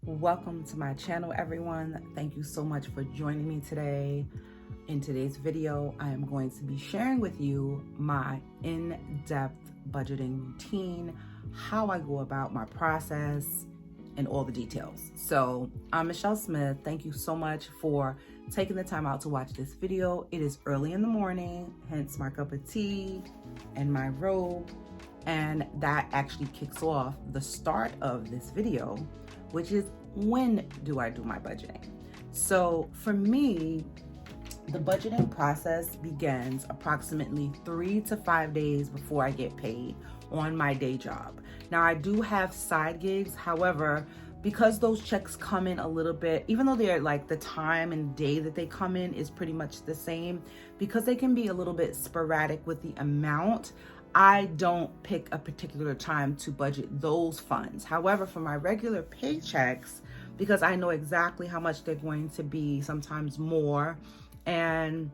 Welcome to my channel, everyone. Thank you so much for joining me today. In today's video, I am going to be sharing with you my in-depth budgeting routine, how I go about my process, and all the details. So I'm Michelle Smith. Thank you so much for taking the time out to watch this video. It is early in the morning, hence my cup of tea and my robe. And that actually kicks off the start of this video, which is when do I do my budgeting? So for me, the budgeting process begins approximately 3 to 5 days before I get paid on my day job. Now I do have side gigs, however, because those checks come in a little bit, even though they're like the time and day that they come in is pretty much the same, because they can be a little bit sporadic with the amount, I don't pick a particular time to budget those funds. However, for my regular paychecks, because I know exactly how much they're going to be, sometimes more, and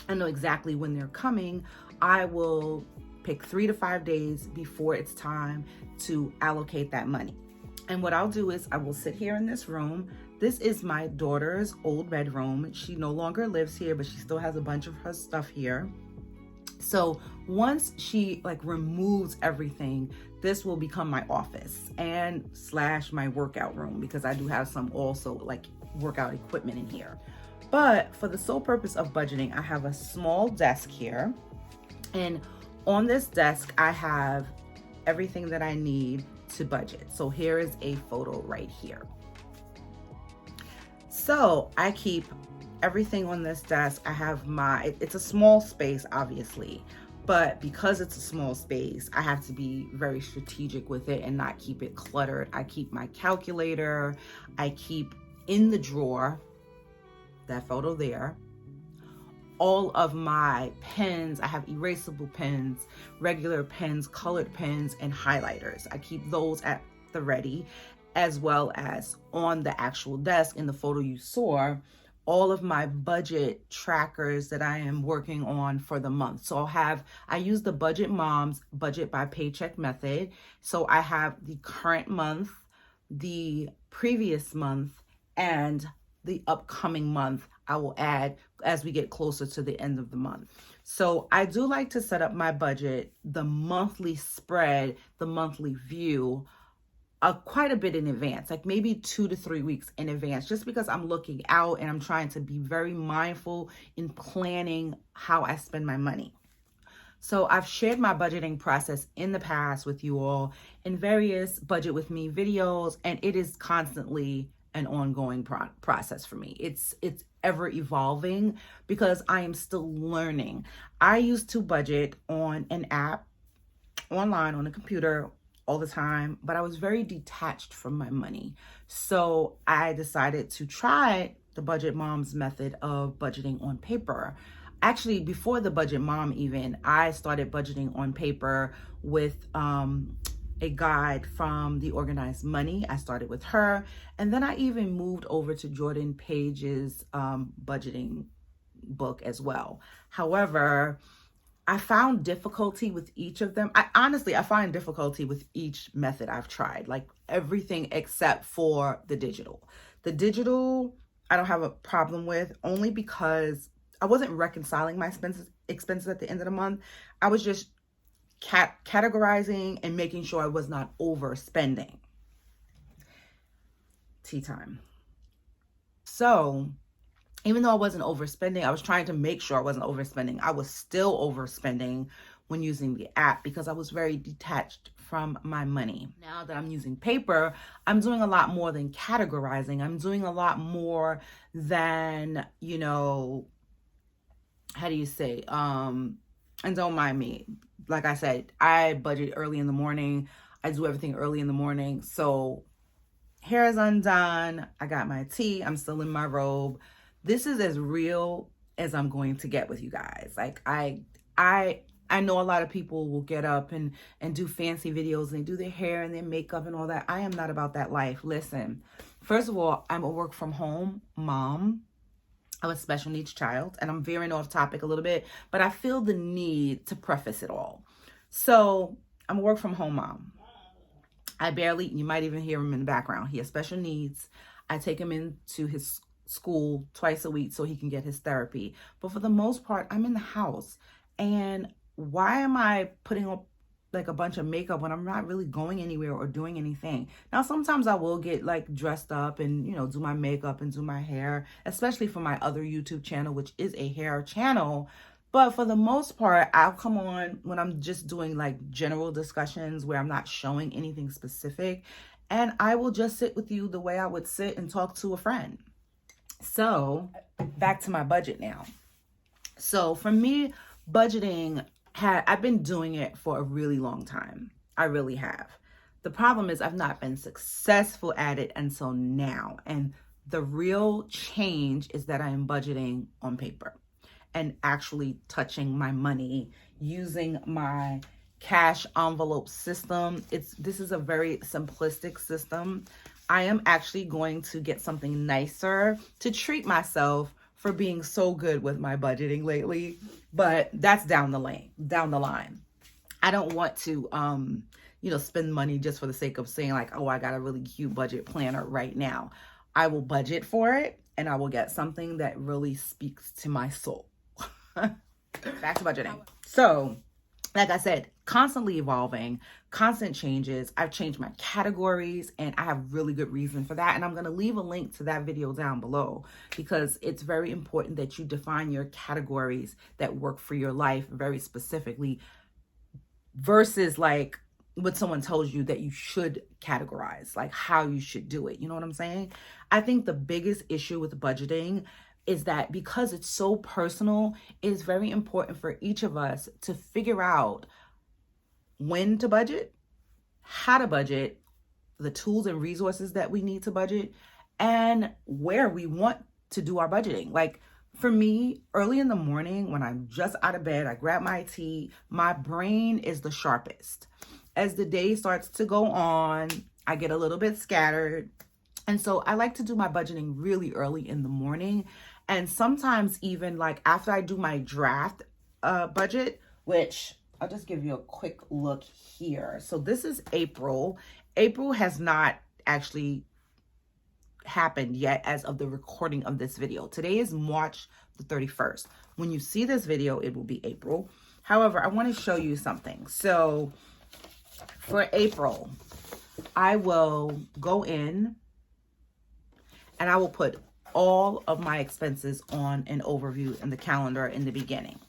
I know exactly when they're coming, I will pick 3 to 5 days before it's time to allocate that money. And what I'll do is I will sit here in this room. This is my daughter's old bedroom. She no longer lives here, but she still has a bunch of her stuff here. So once she removes everything, this will become my office and / my workout room, because I do have some also workout equipment in here. But for the sole purpose of budgeting, I have a small desk here. And on this desk, I have everything that I need to budget. So here is a photo right here. So I keep everything on this desk. I have it's a small space, obviously, but because it's a small space, I have to be very strategic with it and not keep it cluttered. I keep my calculator, I keep in the drawer, that photo there, all of my pens. I have erasable pens, regular pens, colored pens, and highlighters. I keep those at the ready, as well as on the actual desk in the photo you saw, all of my budget trackers that I am working on for the month. So I use the Budget Mom's budget by paycheck method. So I have the current month, the previous month, and the upcoming month I will add as we get closer to the end of the month. So I do like to set up my budget, the monthly spread, the monthly view, quite a bit in advance, like maybe 2 to 3 weeks in advance, just because I'm looking out and I'm trying to be very mindful in planning how I spend my money. So I've shared my budgeting process in the past with you all in various Budget With Me videos, and it is constantly an ongoing process for me. It's ever evolving because I am still learning. I used to budget on an app online on a computer all the time, but I was very detached from my money. So I decided to try the Budget Mom's method of budgeting on paper. Actually, before the Budget Mom even, I started budgeting on paper with a guide from the Organized Money. I started with her, and then I even moved over to Jordan Page's budgeting book as well. However, I found difficulty with each of them. I find difficulty with each method I've tried, like everything except for the digital. The digital, I don't have a problem with, only because I wasn't reconciling my expenses at the end of the month. I was just categorizing and making sure I was not overspending. Tea time. So even though I wasn't overspending, I was trying to make sure I wasn't overspending. I was still overspending when using the app because I was very detached from my money. Now that I'm using paper, I'm doing a lot more than categorizing. I'm doing a lot more than, how do you say? And don't mind me. Like I said, I budget early in the morning. I do everything early in the morning. So hair is undone. I got my tea. I'm still in my robe. This is as real as I'm going to get with you guys. Like I know a lot of people will get up and do fancy videos and they do their hair and their makeup and all that. I am not about that life. Listen, first of all, I'm a work from home mom of a special needs child, and I'm veering off topic a little bit, but I feel the need to preface it all. So I'm a work from home mom. You might even hear him in the background. He has special needs. I take him into his school twice a week so he can get his therapy. But for the most part, I'm in the house. And why am I putting up like a bunch of makeup when I'm not really going anywhere or doing anything? Now, sometimes I will get like dressed up and, do my makeup and do my hair, especially for my other YouTube channel, which is a hair channel. But for the most part, I'll come on when I'm just doing like general discussions where I'm not showing anything specific. And I will just sit with you the way I would sit and talk to a friend. So back to my budget now. So for me, budgeting, I've been doing it for a really long time. I really have. The problem is I've not been successful at it until now. And the real change is that I am budgeting on paper and actually touching my money using my cash envelope system. This is a very simplistic system. I am actually going to get something nicer to treat myself for being so good with my budgeting lately, but that's down the line. I don't want to spend money just for the sake of saying like, oh, I got a really cute budget planner right now. I will budget for it and I will get something that really speaks to my soul. Back to budgeting. So, like I said, constantly evolving, constant changes. I've changed my categories and I have really good reason for that. And I'm going to leave a link to that video down below because it's very important that you define your categories that work for your life very specifically versus like what someone tells you that you should categorize, like how you should do it. You know what I'm saying? I think the biggest issue with budgeting is that because it's so personal, it's very important for each of us to figure out when to budget, how to budget, the tools and resources that we need to budget, and where we want to do our budgeting. Like for me, early in the morning, when I'm just out of bed, I grab my tea, my brain is the sharpest. As the day starts to go on, I get a little bit scattered. And so I like to do my budgeting really early in the morning. And sometimes even like after I do my draft budget, which I'll just give you a quick look here. So this is April. April has not actually happened yet as of the recording of this video. Today is March the 31st. When you see this video, it will be April. However, I want to show you something. So for April, I will go in and I will put all of my expenses on an overview in the calendar in the beginning.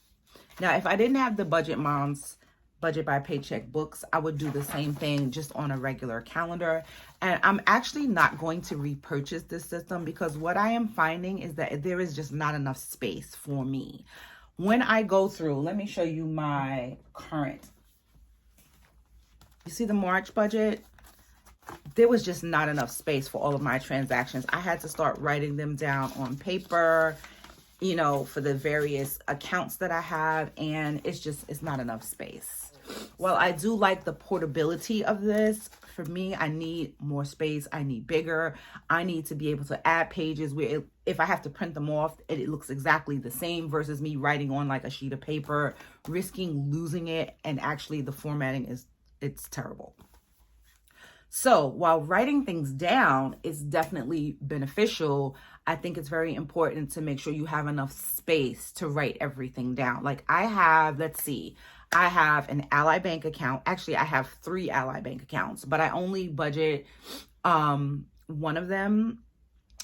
Now, if I didn't have the Budget Moms Budget by Paycheck books, I would do the same thing just on a regular calendar. And I'm actually not going to repurchase this system because what I am finding is that there is just not enough space for me. When I go through, let me show you my current. You see the March budget? There was just not enough space for all of my transactions. I had to start writing them down on paper, for the various accounts that I have, and it's not enough space. While I do like the portability of this, for me, I need more space. I need bigger. I need to be able to add pages where if I have to print them off, it looks exactly the same versus me writing on like a sheet of paper, risking losing it, and actually the formatting it's terrible. So while writing things down is definitely beneficial, I think it's very important to make sure you have enough space to write everything down. Like I have, I have an Ally Bank account. Actually, I have 3 Ally Bank accounts, but I only budget one of them,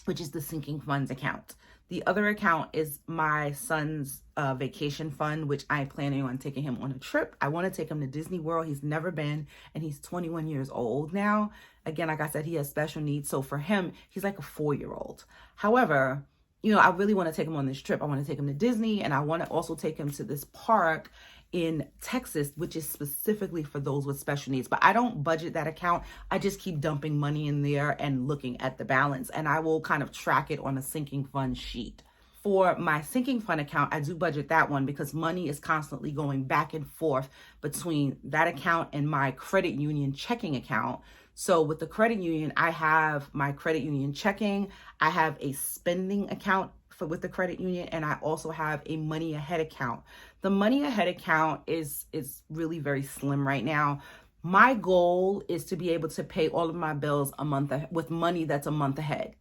which is the sinking funds account. The other account is my son's vacation fund, which I'm planning on taking him on a trip. I want to take him to Disney World. He's never been, and he's 21 years old now. Again, like I said, he has special needs. So for him, he's like a 4-year-old. However, I really want to take him on this trip. I want to take him to Disney, and I want to also take him to this park in Texas, which is specifically for those with special needs. But I don't budget that account. I just keep dumping money in there and looking at the balance, and I will kind of track it on a sinking fund sheet. For my sinking fund account, I do budget that one because money is constantly going back and forth between that account and my credit union checking account. So with the credit union, I have my credit union checking. I have a spending account with the credit union, and I also have a money ahead account. The money ahead account is really very slim right now My goal is to be able to pay all of my bills a month with money that's a month ahead.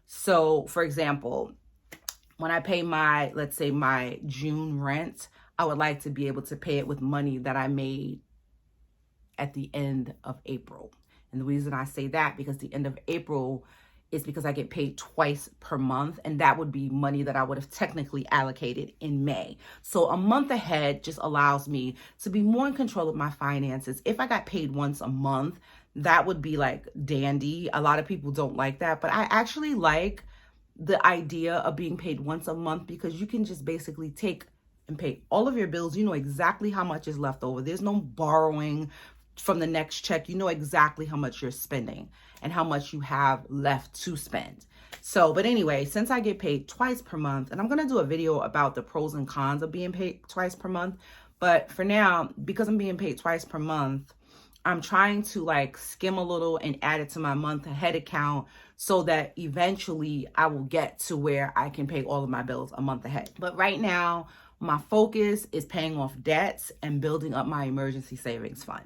So for example, when I pay my, let's say my June rent, I would like to be able to pay it with money that I made at the end of April. And the reason I say that, because the end of April is because I get paid twice per month, and that would be money that I would have technically allocated in May. So a month ahead just allows me to be more in control of my finances. If I got paid once a month, that would be like dandy. A lot of people don't like that, but I actually like the idea of being paid once a month, because you can just basically take and pay all of your bills. You know exactly how much is left over. There's no borrowing from the next check. You know exactly how much you're spending and how much you have left to spend. So, but anyway, since I get paid twice per month, and I'm going to do a video about the pros and cons of being paid twice per month. But for now, because I'm being paid twice per month, I'm trying to like skim a little and add it to my month ahead account so that eventually I will get to where I can pay all of my bills a month ahead. But right now, my focus is paying off debts and building up my emergency savings fund.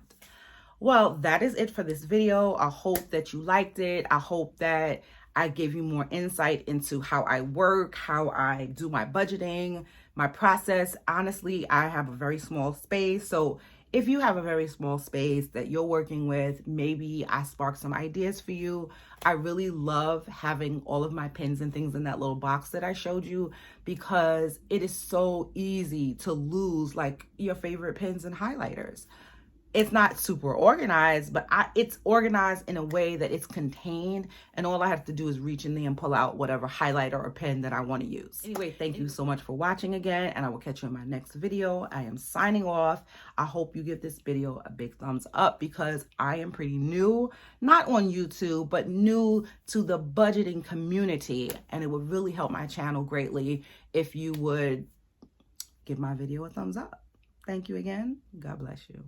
Well, that is it for this video. I hope that you liked it. I hope that I gave you more insight into how I work, how I do my budgeting, my process. Honestly, I have a very small space. So if you have a very small space that you're working with, maybe I sparked some ideas for you. I really love having all of my pins and things in that little box that I showed you, because it is so easy to lose like your favorite pins and highlighters. It's not super organized, but it's organized in a way that it's contained, and all I have to do is reach in there and pull out whatever highlighter or pen that I want to use. Anyway, thank you so much for watching again, and I will catch you in my next video. I am signing off. I hope you give this video a big thumbs up, because I am pretty new, not on YouTube, but new to the budgeting community, and it would really help my channel greatly if you would give my video a thumbs up. Thank you again. God bless you.